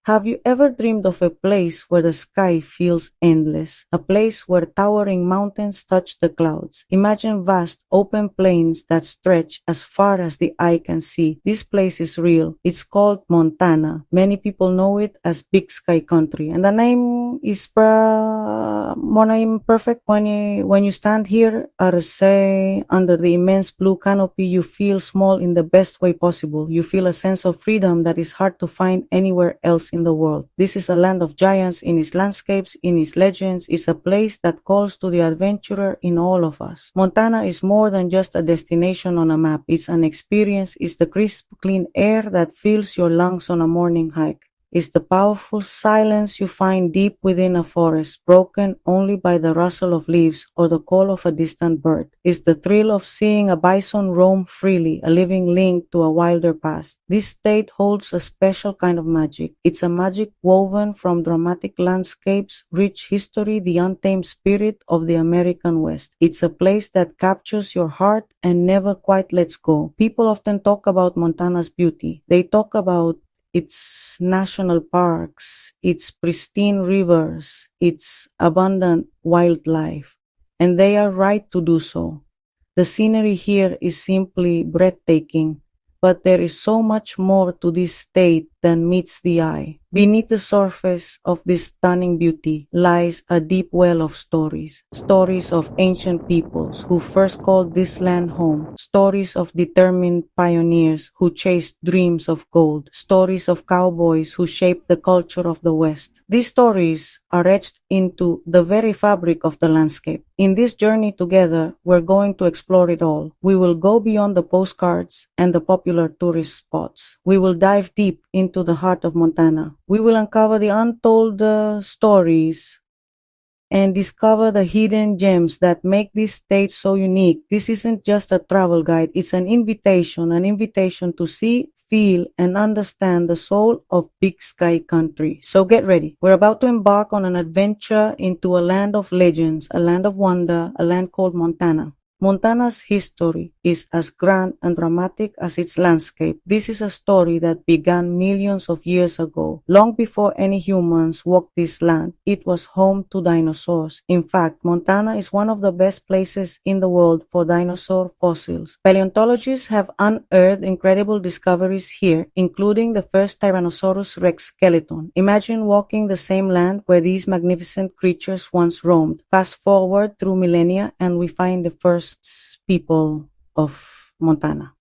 Have you ever dreamed of a place where the sky feels endless, a place where towering mountains touch the clouds? Imagine vast open plains that stretch as far as the eye can see. This place is real. It's called Montana. Many people know it as Big Sky Country, and the name is perfect. When you stand here, or say under the immense blue canopy, you feel small in the best way possible. You feel a sense of freedom that is hard to find anywhere else in the world. This is a land of giants in its landscapes, in its legends. It's a place that calls to the adventurer in all of us. Montana is more than just a destination on a map. It's an experience. It's the crisp, clean air that fills your lungs on a morning hike. It's the powerful silence you find deep within a forest, broken only by the rustle of leaves or the call of a distant bird. It's the thrill of seeing a bison roam freely, a living link to a wilder past. This state holds a special kind of magic. It's a magic woven from dramatic landscapes, rich history, the untamed spirit of the American West. It's a place that captures your heart and never quite lets go. People often talk about Montana's beauty. They talk about its national parks, its pristine rivers, its abundant wildlife, and they are right to do so. The scenery here is simply breathtaking, but there is so much more to this state than meets the eye. Beneath the surface of this stunning beauty lies a deep well of stories. Stories of ancient peoples who first called this land home. Stories of determined pioneers who chased dreams of gold. Stories of cowboys who shaped the culture of the West. These stories are etched into the very fabric of the landscape. In this journey together, we're going to explore it all. We will go beyond the postcards and the popular tourist spots. We will dive deep into the heart of Montana. We will uncover the untold stories and discover the hidden gems that make this state so unique. This isn't just a travel guide, it's an invitation to see, feel, and understand the soul of Big Sky Country. So get ready. We're about to embark on an adventure into a land of legends, a land of wonder, a land called Montana. Montana's history is as grand and dramatic as its landscape. This is a story that began millions of years ago. Long before any humans walked this land, it was home to dinosaurs. In fact, Montana is one of the best places in the world for dinosaur fossils. Paleontologists have unearthed incredible discoveries here, including the first Tyrannosaurus rex skeleton. Imagine walking the same land where these magnificent creatures once roamed. Fast forward through millennia and we find the first people of Montana.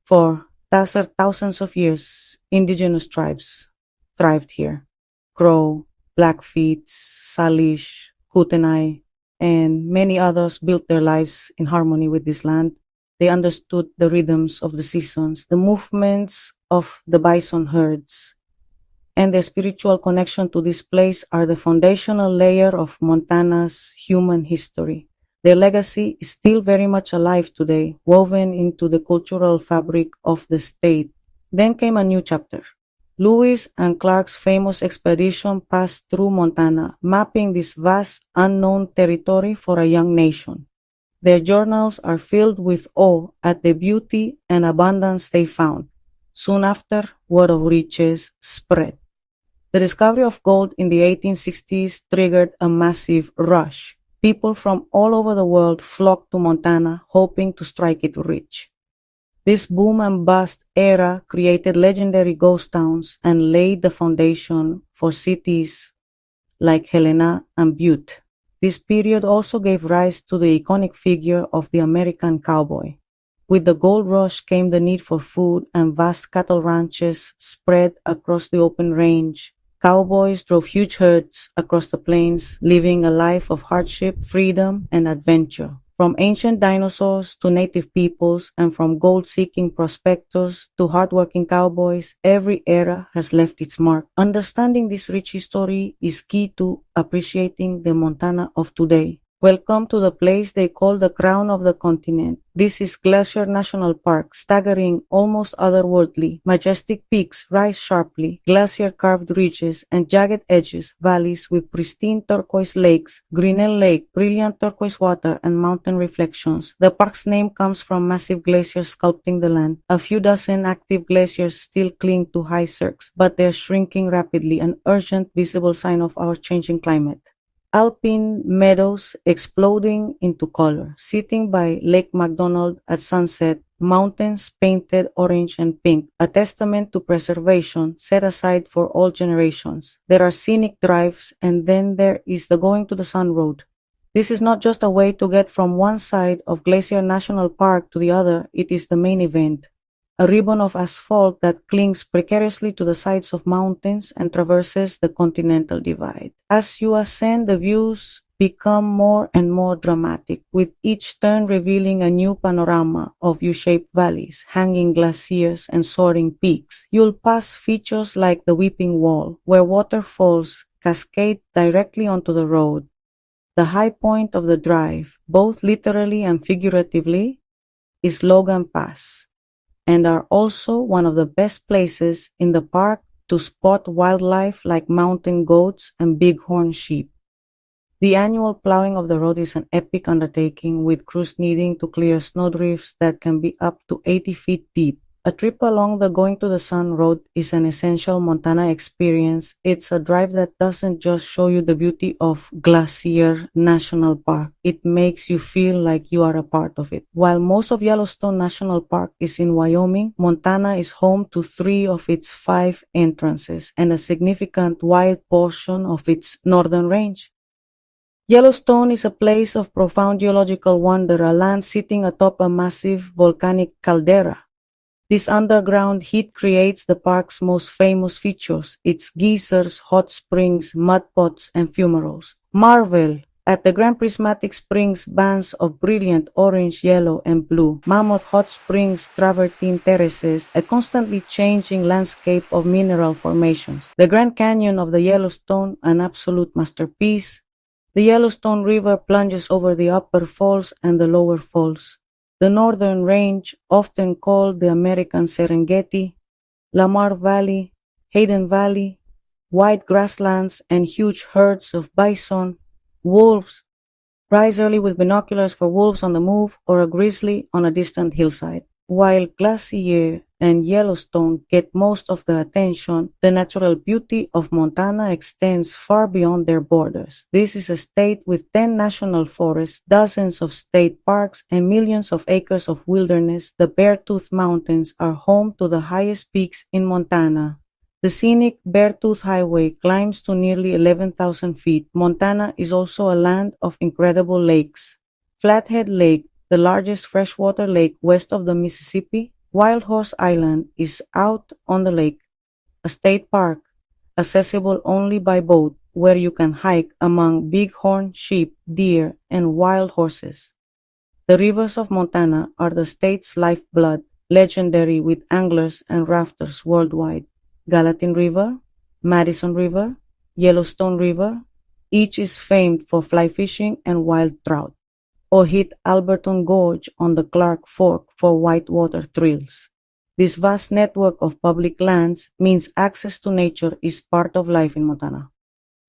For thousands of years, indigenous tribes thrived here. Crow, Blackfeet, Salish, Kootenai, and many others built their lives in harmony with this land. They understood the rhythms of the seasons, the movements of the bison herds, and their spiritual connection to this place are the foundational layer of Montana's human history. Their legacy is still very much alive today, woven into the cultural fabric of the state. Then came a new chapter. Lewis and Clark's famous expedition passed through Montana, mapping this vast, unknown territory for a young nation. Their journals are filled with awe at the beauty and abundance they found. Soon after, word of riches spread. The discovery of gold in the 1860s triggered a massive rush. People from all over the world flocked to Montana, hoping to strike it rich. This boom and bust era created legendary ghost towns and laid the foundation for cities like Helena and Butte. This period also gave rise to the iconic figure of the American cowboy. With the gold rush came the need for food, and vast cattle ranches spread across the open range. Cowboys drove huge herds across the plains, living a life of hardship, freedom, and adventure. From ancient dinosaurs to native peoples, and from gold-seeking prospectors to hardworking cowboys, every era has left its mark. Understanding this rich history is key to appreciating the Montana of today. Welcome to the place they call the crown of the continent. This is Glacier National Park, staggering, almost otherworldly. Majestic peaks rise sharply, glacier-carved ridges and jagged edges, valleys with pristine turquoise lakes, Grinnell Lake, brilliant turquoise water and mountain reflections. The park's name comes from massive glaciers sculpting the land. A few dozen active glaciers still cling to high cirques, but they're shrinking rapidly, an urgent visible sign of our changing climate. Alpine meadows exploding into color. Sitting by Lake McDonald at sunset, mountains painted orange and pink, a testament to preservation set aside for all generations. There are scenic drives, and then there is the Going to the Sun Road. This is not just a way to get from one side of Glacier National Park to the other, it is the main event. A ribbon of asphalt that clings precariously to the sides of mountains and traverses the continental divide. As you ascend, the views become more and more dramatic, with each turn revealing a new panorama of U-shaped valleys, hanging glaciers, and soaring peaks. You'll pass features like the Weeping Wall, where waterfalls cascade directly onto the road. The high point of the drive, both literally and figuratively, is Logan Pass, and are also one of the best places in the park to spot wildlife like mountain goats and bighorn sheep. The annual plowing of the road is an epic undertaking, with crews needing to clear snowdrifts that can be up to 80 feet deep. A trip along the Going to the Sun Road is an essential Montana experience. It's a drive that doesn't just show you the beauty of Glacier National Park. It makes you feel like you are a part of it. While most of Yellowstone National Park is in Wyoming, Montana is home to 3 of its 5 entrances and a significant wild portion of its northern range. Yellowstone is a place of profound geological wonder, a land sitting atop a massive volcanic caldera. This underground heat creates the park's most famous features, its geysers, hot springs, mud pots, and fumaroles. Marvel at the Grand Prismatic Springs bands of brilliant orange, yellow, and blue, Mammoth Hot Springs travertine terraces, a constantly changing landscape of mineral formations. The Grand Canyon of the Yellowstone, an absolute masterpiece. The Yellowstone River plunges over the upper falls and the lower falls. The Northern Range, often called the American Serengeti, Lamar Valley, Hayden Valley, wide grasslands and huge herds of bison, wolves. Rise early with binoculars for wolves on the move or a grizzly on a distant hillside. While Glacier and Yellowstone get most of the attention, the natural beauty of Montana extends far beyond their borders. This is a state with 10 national forests, dozens of state parks, and millions of acres of wilderness. The Beartooth Mountains are home to the highest peaks in Montana. The scenic Beartooth Highway climbs to nearly 11,000 feet. Montana is also a land of incredible lakes. Flathead Lake, the largest freshwater lake west of the Mississippi, Wild Horse Island, is out on the lake, a state park, accessible only by boat, where you can hike among bighorn sheep, deer, and wild horses. The rivers of Montana are the state's lifeblood, legendary with anglers and rafters worldwide. Gallatin River, Madison River, Yellowstone River, each is famed for fly fishing and wild trout. Or hit Alberton Gorge on the Clark Fork for whitewater thrills. This vast network of public lands means access to nature is part of life in Montana.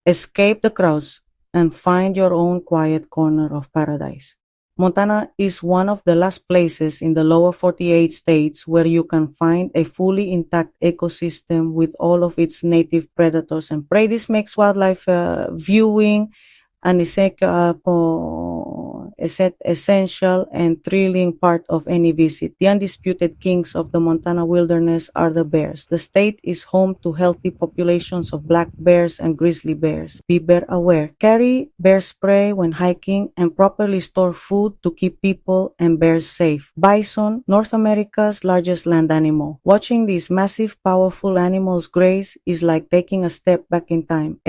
Escape the crowds and find your own quiet corner of paradise. Montana is one of the last places in the lower 48 states where you can find a fully intact ecosystem with all of its native predators and prey. This makes wildlife viewing an essential and thrilling part of any visit. The undisputed kings of the Montana wilderness are the bears. The state is home to healthy populations of black bears and grizzly bears. Be bear aware. Carry bear spray when hiking and properly store food to keep people and bears safe. Bison, North America's largest land animal. Watching these massive, powerful animals graze is like taking a step back in time.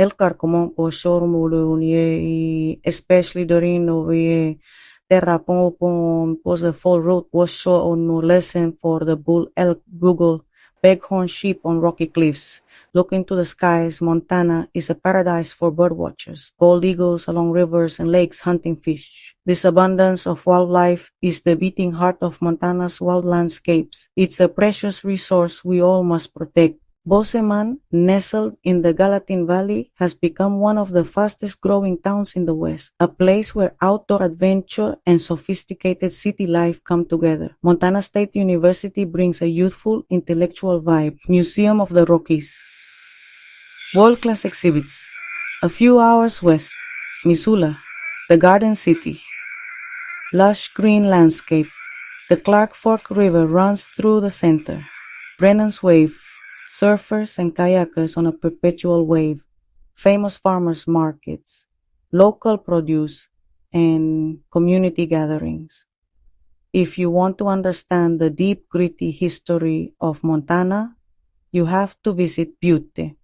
Especially during the terra was the full route was shown no lesson for the bull elk, bugle, bighorn sheep on rocky cliffs. Look into the skies. Montana is a paradise for birdwatchers. Bald eagles along rivers and lakes hunting fish. This abundance of wildlife is the beating heart of Montana's wild landscapes. It's a precious resource we all must protect. Bozeman, nestled in the Gallatin Valley, has become one of the fastest growing towns in the West, a place where outdoor adventure and sophisticated city life come together. Montana State University brings a youthful, intellectual vibe. Museum of the Rockies. World-class exhibits. A few hours west, Missoula, the Garden City. Lush green landscape. The Clark Fork River runs through the center. Brennan's Wave. Surfers and kayakers on a perpetual wave, famous farmers markets, local produce, and community gatherings. If you want to understand the deep, gritty history of Montana, you have to visit Butte.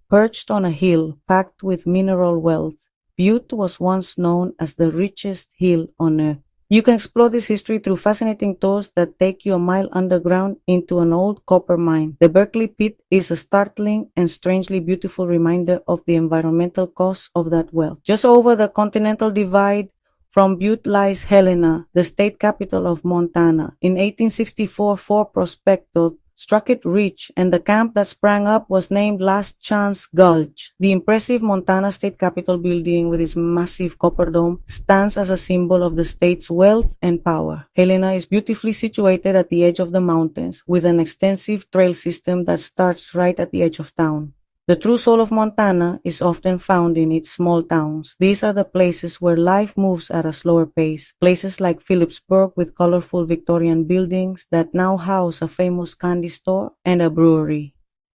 Perched on a hill packed with mineral wealth, Butte was once known as the richest hill on Earth. You can explore this history through fascinating tours that take you a mile underground into an old copper mine. The Berkeley Pit is a startling and strangely beautiful reminder of the environmental costs of that wealth. Just over the continental divide from Butte lies Helena, the state capital of Montana. In 1864, four prospectors struck it rich, and the camp that sprang up was named Last Chance Gulch. The impressive Montana State Capitol building with its massive copper dome stands as a symbol of the state's wealth and power. Helena is beautifully situated at the edge of the mountains, with an extensive trail system that starts right at the edge of town. The true soul of Montana is often found in its small towns. These are the places where life moves at a slower pace. Places like Phillipsburg with colorful Victorian buildings that now house a famous candy store and a brewery.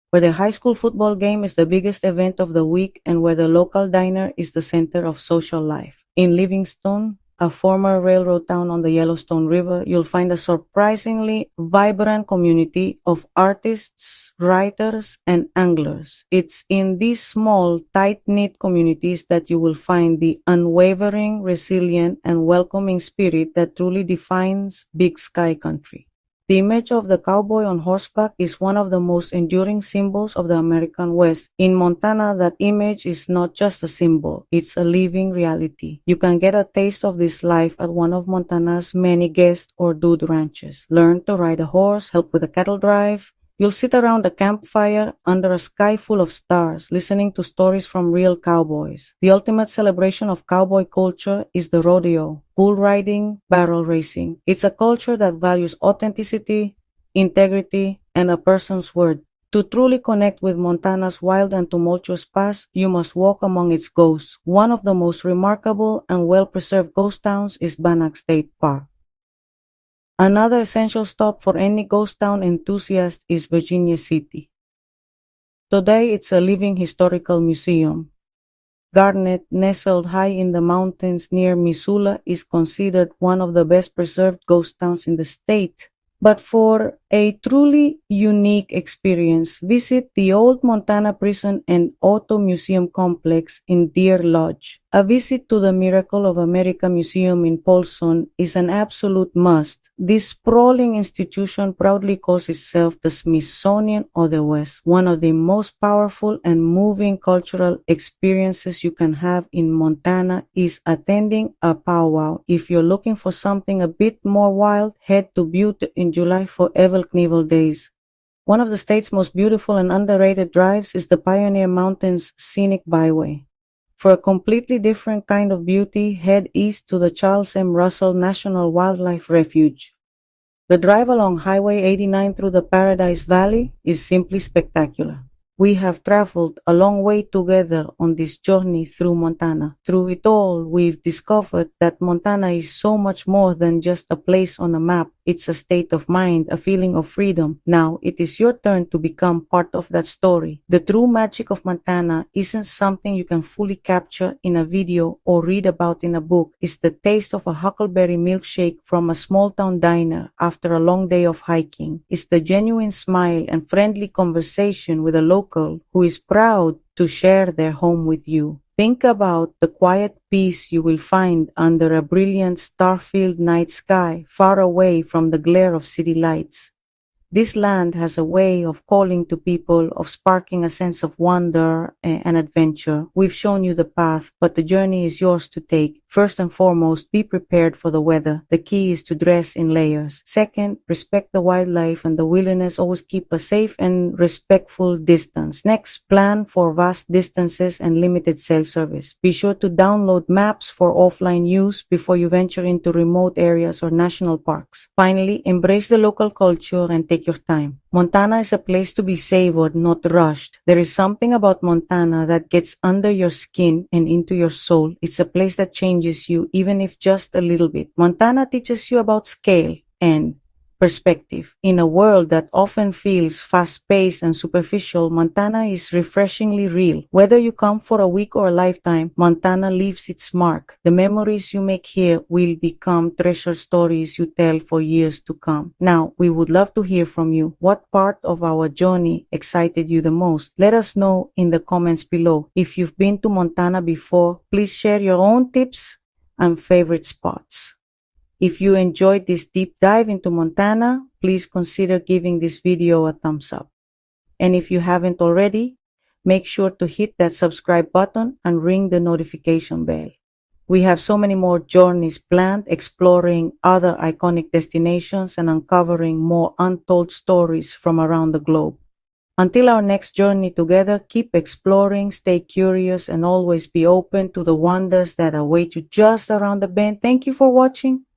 Where the high school football game is the biggest event of the week and where the local diner is the center of social life. In Livingston, a former railroad town on the Yellowstone River, you'll find a surprisingly vibrant community of artists, writers, and anglers. It's in these small, tight-knit communities that you will find the unwavering, resilient, and welcoming spirit that truly defines Big Sky Country. The image of the cowboy on horseback is one of the most enduring symbols of the American West. In Montana, that image is not just a symbol, it's a living reality. You can get a taste of this life at one of Montana's many guest or dude ranches. Learn to ride a horse, help with a cattle drive. You'll sit around a campfire under a sky full of stars, listening to stories from real cowboys. The ultimate celebration of cowboy culture is the rodeo, bull riding, barrel racing. It's a culture that values authenticity, integrity, and a person's word. To truly connect with Montana's wild and tumultuous past, you must walk among its ghosts. One of the most remarkable and well-preserved ghost towns is Bannack State Park. Another essential stop for any ghost town enthusiast is Virginia City. Today, it's a living historical museum. Garnett, nestled high in the mountains near Missoula, is considered one of the best preserved ghost towns in the state. But for a truly unique experience, visit the old Montana Prison and Auto Museum Complex in Deer Lodge. A visit to the Miracle of America Museum in Polson is an absolute must. This sprawling institution proudly calls itself the Smithsonian of the West, one of the most powerful and moving cultural experiences you can have in Montana is attending a powwow. If you're looking for something a bit more wild, head to Butte in July for Evel Knievel Days. One of the state's most beautiful and underrated drives is the Pioneer Mountains Scenic Byway. For a completely different kind of beauty, head east to the Charles M. Russell National Wildlife Refuge. The drive along Highway 89 through the Paradise Valley is simply spectacular. We have traveled a long way together on this journey through Montana. Through it all, we've discovered that Montana is so much more than just a place on a map. It's a state of mind, a feeling of freedom. Now, it is your turn to become part of that story. The true magic of Montana isn't something you can fully capture in a video or read about in a book. It's the taste of a huckleberry milkshake from a small-town diner after a long day of hiking. It's the genuine smile and friendly conversation with a local who is proud to share their home with you. Think about the quiet peace you will find under a brilliant star-filled night sky, far away from the glare of city lights. This land has a way of calling to people, of sparking a sense of wonder and adventure. We've shown you the path, but the journey is yours to take. First and foremost, be prepared for the weather. The key is to dress in layers. Second, respect the wildlife and the wilderness. Always keep a safe and respectful distance. Next, plan for vast distances and limited cell service. Be sure to download maps for offline use before you venture into remote areas or national parks. Finally, embrace the local culture and take your time. Montana is a place to be savored, not rushed. There is something about Montana that gets under your skin and into your soul. It's a place that changes you, even if just a little bit. Montana teaches you about scale and perspective. In a world that often feels fast-paced and superficial, Montana is refreshingly real. Whether you come for a week or a lifetime, Montana leaves its mark. The memories you make here will become treasure stories you tell for years to come. Now, we would love to hear from you. What part of our journey excited you the most? Let us know in the comments below. If you've been to Montana before, please share your own tips and favorite spots. If you enjoyed this deep dive into Montana, please consider giving this video a thumbs up. And if you haven't already, make sure to hit that subscribe button and ring the notification bell. We have so many more journeys planned, exploring other iconic destinations and uncovering more untold stories from around the globe. Until our next journey together, keep exploring, stay curious, and always be open to the wonders that await you just around the bend. Thank you for watching.